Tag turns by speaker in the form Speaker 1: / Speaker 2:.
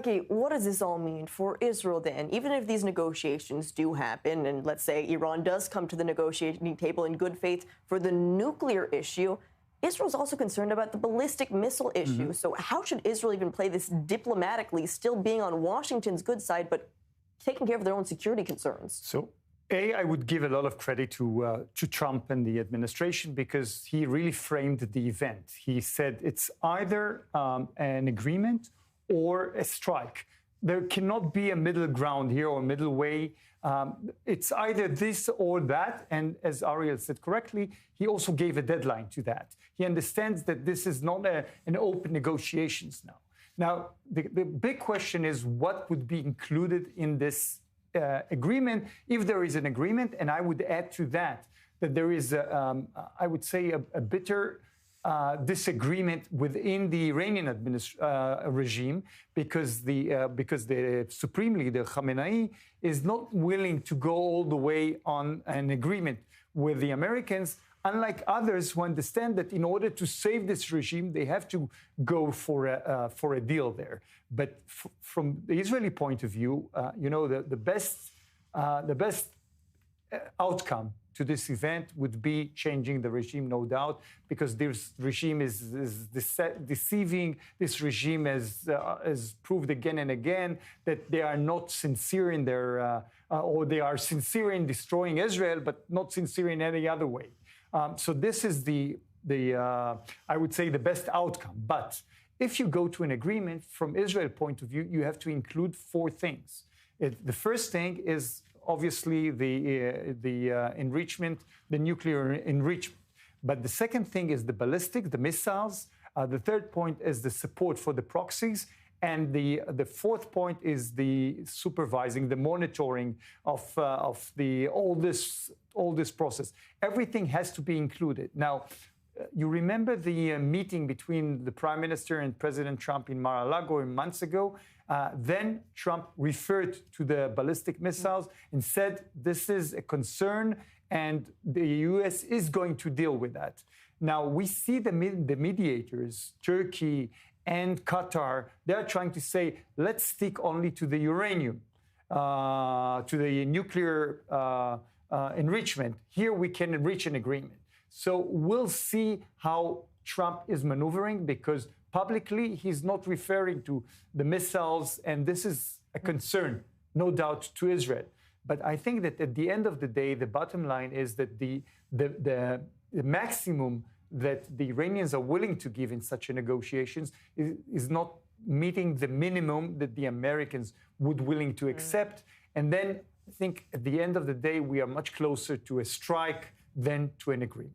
Speaker 1: Okay, what does this all mean for Israel then? Even if these negotiations do happen, and let's say Iran does come to the negotiating table in good faith for the nuclear issue, Israel's also concerned about the ballistic missile issue. So how should Israel even play this diplomatically, still being on Washington's good side, but taking care of their own security concerns?
Speaker 2: So, I would give a lot of credit to Trump and the administration because he really framed the event. He said it's either an agreement or a strike. There cannot be a middle ground here or middle way. It's either this or that. And as Ariel said correctly, he also gave a deadline to that. He understands that this is not an open negotiations now. Now, the big question is what would be included in this agreement, if there is an agreement. And I would add to that there is, I would say, a bitter disagreement within the Iranian regime because the Supreme Leader Khamenei is not willing to go all the way on an agreement with the Americans, unlike others who understand that in order to save this regime, they have to go for a deal there. But from the Israeli point of view, the best outcome to this event would be changing the regime, no doubt, because this regime is deceiving. This regime has proved again and again that they are not sincere in their, or they are sincere in destroying Israel, but not sincere in any other way. So this is I would say, the best outcome. But if you go to an agreement from Israel's point of view, you have to include four things. The first thing is obviously the enrichment, the nuclear enrichment. But the second thing is the ballistic, the missiles. The third point is the support for the proxies. And the fourth point is the supervising, the monitoring of all this process. Everything has to be included. Now, you remember the meeting between the Prime Minister and President Trump in Mar-a-Lago months ago? Then Trump referred to the ballistic missiles and said this is a concern and the U.S. is going to deal with that. Now, we see the mediators, Turkey and Qatar, they're trying to say, let's stick only to the uranium, to the nuclear enrichment. Here we can reach an agreement. So we'll see how Trump is maneuvering because publicly he's not referring to the missiles, and this is a concern, no doubt, to Israel. But I think that at the end of the day, the bottom line is that the maximum that the Iranians are willing to give in such a negotiations is not meeting the minimum that the Americans would willing to accept. And then I think at the end of the day, we are much closer to a strike than to an agreement.